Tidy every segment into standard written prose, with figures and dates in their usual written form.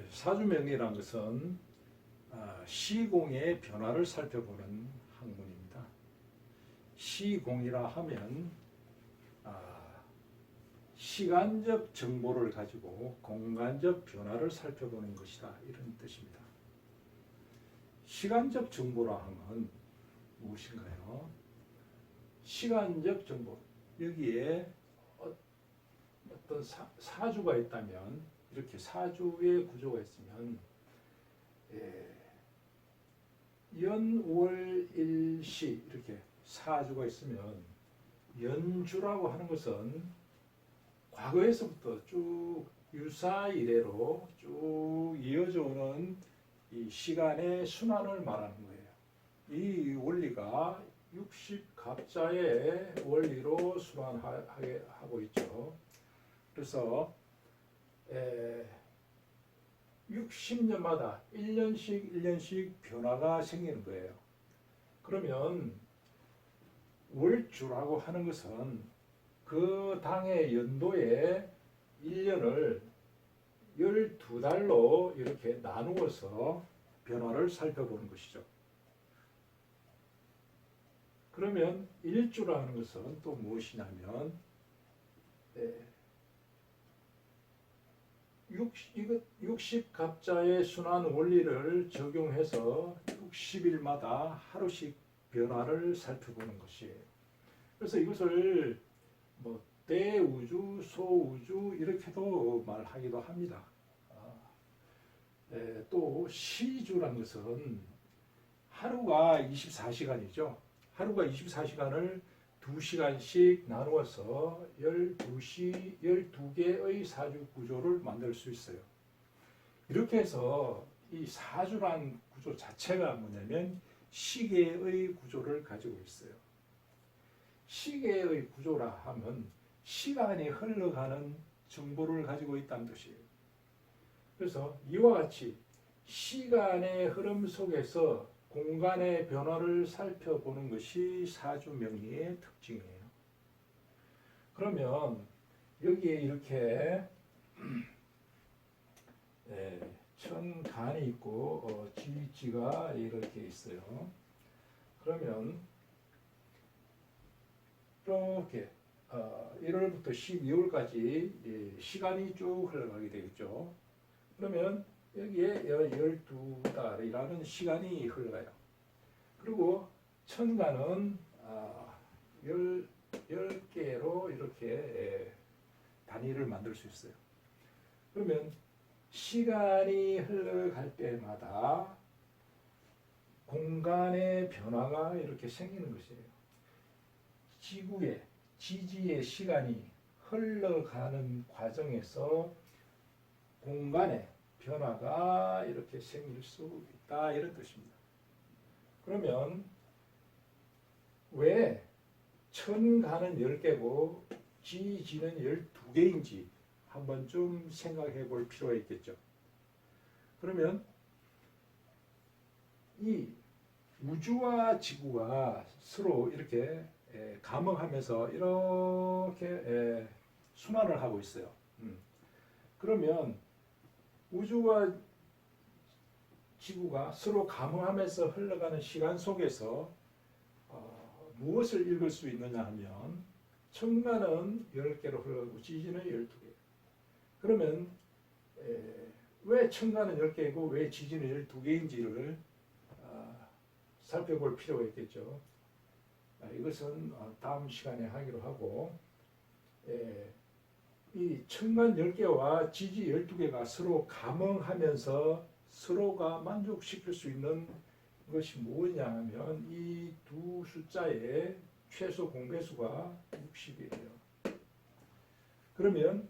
사주명리란 것은 시공의 변화를 살펴보는 학문입니다. 시공이라 하면 시간적 정보를 가지고 공간적 변화를 살펴보는 것이다, 이런 뜻입니다. 시간적 정보라 하면 무엇인가요? 시간적 정보, 여기에 어떤 사주가 있다면, 이렇게 사주의 구조가 있으면 연월일시 이렇게 사주가 있으면, 연주라고 하는 것은 과거에서부터 쭉 유사 이래로 쭉 이어져 오는 이 시간의 순환을 말하는 거예요. 이 원리가 60갑자의 원리로 순환하게 하고 있죠. 그래서 60년마다 1년씩 변화가 생기는 거예요. 그러면 월주라고 하는 것은 그 당의 연도의 1년을 12달로 이렇게 나누어서 변화를 살펴보는 것이죠. 그러면 일주라는 것은 또 무엇이냐면 60갑자의 순환 원리를 적용해서 60일마다 하루씩 변화를 살펴보는 것이에요. 그래서 이것을 대우주, 소우주 이렇게도 말하기도 합니다. 또 시주란 것은 하루가 24시간이죠. 하루가 24시간을 2시간씩 나누어서 12개의 사주 구조를 만들 수 있어요. 이렇게 해서 이 사주란 구조 자체가 뭐냐면 시계의 구조를 가지고 있어요. 시계의 구조라 하면 시간이 흘러가는 정보를 가지고 있다는 뜻이에요. 그래서 이와 같이 시간의 흐름 속에서 공간의 변화를 살펴보는 것이 사주명리의 특징이에요. 그러면 여기에 이렇게 천간이 있고 지지가 이렇게 있어요. 그러면 이렇게 1월부터 12월까지 시간이 쭉 흘러가게 되겠죠. 그러면 여기에 12달이라는 시간이 흘러가요. 그리고 천간은 10개로 이렇게 단위를 만들 수 있어요. 그러면 시간이 흘러갈 때마다 공간의 변화가 이렇게 생기는 것이에요. 지구의, 지지의 시간이 흘러가는 과정에서 공간의 변화가 이렇게 생길 수 있다, 이런 뜻입니다. 그러면 왜 천간은 10개고 지지는 12개인지 한번 좀 생각해 볼 필요가 있겠죠. 그러면 이 우주와 지구가 서로 이렇게 감응하면서 이렇게 순환을 하고 있어요. 그러면 우주와 지구가 서로 감응하면서 흘러가는 시간 속에서 무엇을 읽을 수 있느냐 하면 천간은 10개로 흘러가고 지지는 12개. 그러면 왜 천간은 10개이고 왜 지지는 12개인지를 살펴볼 필요가 있겠죠. 이것은 다음 시간에 하기로 하고, 이 천간 10개와 지지 12개가 서로 감응하면서 서로가 만족시킬 수 있는 것이 뭐냐 하면 이 두 숫자의 최소 공배수가 60이에요. 그러면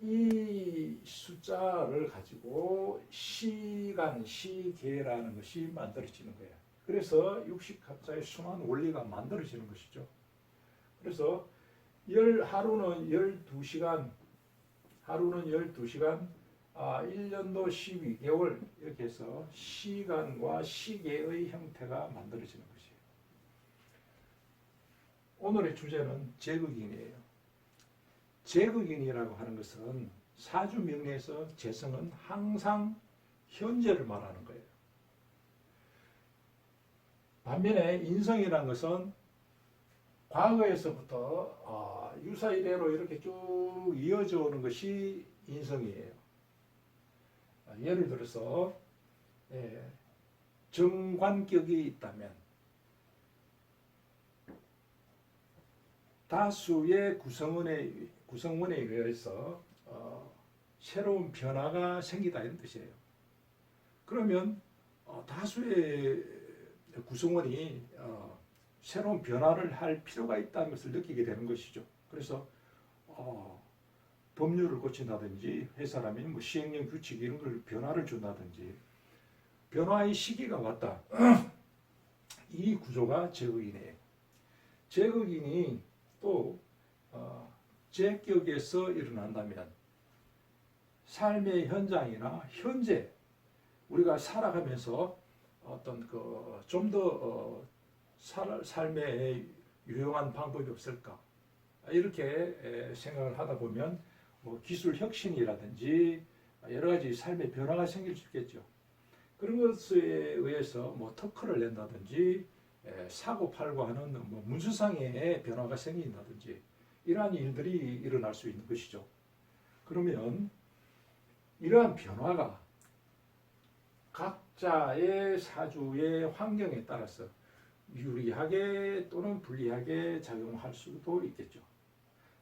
이 숫자를 가지고 시간, 시계라는 것이 만들어지는 거예요. 그래서 60갑자의 순환 원리가 만들어지는 것이죠. 그래서 하루는 12시간, 1년도 12개월 이렇게 해서 시간과 시계의 형태가 만들어지는 것이에요. 오늘의 주제는 제극인이에요. 제극인이라고 하는 것은 사주 명리에서 재성은 항상 현재를 말하는 거예요. 반면에 인성이라는 것은 과거에서부터 유사이래로 이렇게 쭉 이어져 오는 것이 인성이에요. 예를 들어서 정관격이 있다면 다수의 구성원에 의해서 새로운 변화가 생기다 이런 뜻이에요. 그러면 다수의 구성원이 새로운 변화를 할 필요가 있다는 것을 느끼게 되는 것이죠. 그래서 법률을 고친다든지 회사라면 뭐 시행령 규칙 이런 걸 변화를 준다든지 변화의 시기가 왔다. 이 구조가 제극인이에요. 제극인이 또 제격에서 일어난다면 삶의 현장이나 현재 우리가 살아가면서 어떤 좀 더 삶에 유용한 방법이 없을까 이렇게 생각을 하다 보면 뭐 기술 혁신이라든지 여러 가지 삶의 변화가 생길 수 있겠죠. 그런 것에 의해서 뭐 특허를 낸다든지 사고 팔고 하는 뭐 문수상의 변화가 생긴다든지 이러한 일들이 일어날 수 있는 것이죠. 그러면 이러한 변화가 각자의 사주의 환경에 따라서 유리하게 또는 불리하게 작용할 수도 있겠죠.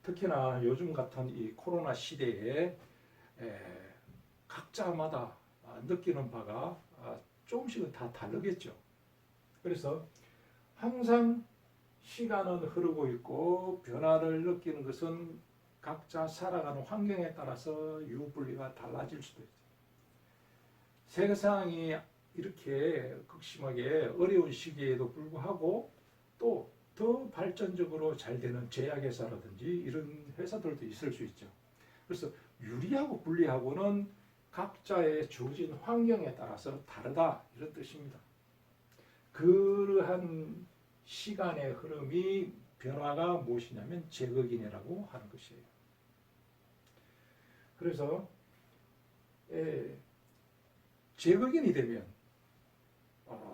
특히나 요즘 같은 이 코로나 시대에 각자마다 느끼는 바가 조금씩은 다 다르겠죠. 그래서 항상 시간은 흐르고 있고 변화를 느끼는 것은 각자 살아가는 환경에 따라서 유불리가 달라질 수도 있어요. 세상이 이렇게 극심하게 어려운 시기에도 불구하고 또 더 발전적으로 잘 되는 제약회사라든지 이런 회사들도 있을 수 있죠. 그래서 유리하고 불리하고는 각자의 주어진 환경에 따라서 다르다 이런 뜻입니다. 그러한 시간의 흐름이 변화가 무엇이냐면 제극인이라고 하는 것이에요. 그래서 제극인이 되면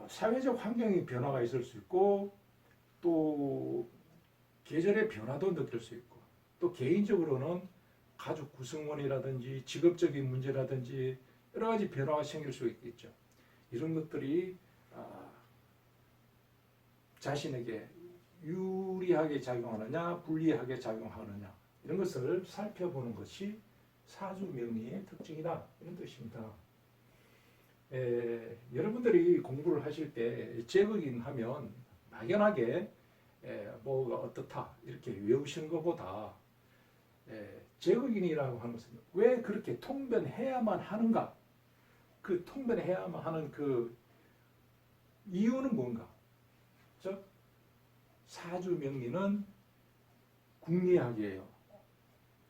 사회적 환경의 변화가 있을 수 있고 또 계절의 변화도 느낄 수 있고 또 개인적으로는 가족 구성원이라든지 직업적인 문제라든지 여러 가지 변화가 생길 수 있겠죠. 이런 것들이 자신에게 유리하게 작용하느냐 불리하게 작용하느냐 이런 것을 살펴보는 것이 사주 명리의 특징이다 이런 뜻입니다. 여러분들이 공부를 하실 때 제극인 하면 막연하게 뭐가 어떻다 이렇게 외우시는 것보다 제극인이라고 하는 것은 왜 그렇게 통변해야만 하는가, 그 통변해야만 하는 그 이유는 뭔가, 즉 사주 명리는 궁리학이에요.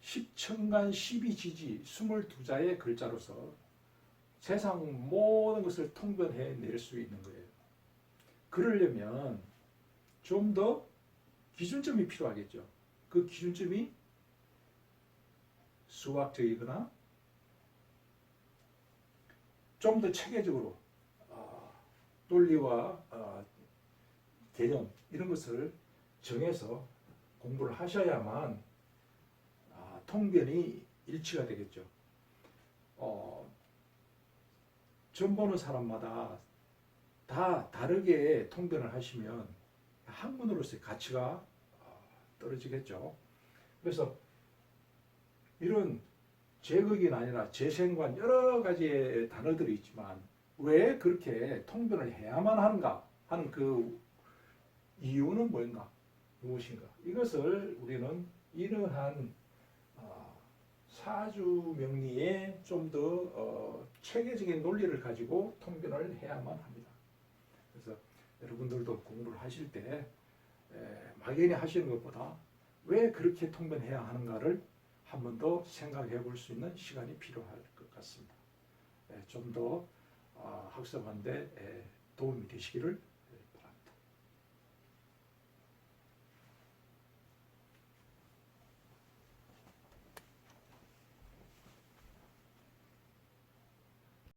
십천간 십이지지 22자의 글자로서 세상 모든 것을 통변해낼 수 있는 거예요. 그러려면 좀 더 기준점이 필요하겠죠. 그 기준점이 수학적이거나 좀 더 체계적으로 논리와 개념 이런 것을 정해서 공부를 하셔야만 통변이 일치가 되겠죠. 점 보는 사람마다 다 다르게 통변을 하시면 학문으로서의 가치가 떨어지겠죠. 그래서 이런 제극이 아니라 재생관 여러 가지의 단어들이 있지만 왜 그렇게 통변을 해야만 하는가 하는 그 이유는 뭔가, 무엇인가, 이것을 우리는 이러한 사주 명리에 좀 더 체계적인 논리를 가지고 통변을 해야만 합니다. 그래서 여러분들도 공부를 하실 때 막연히 하시는 것보다 왜 그렇게 통변해야 하는가를 한 번 더 생각해 볼 수 있는 시간이 필요할 것 같습니다. 좀 더 학습하는 데 도움이 되시기를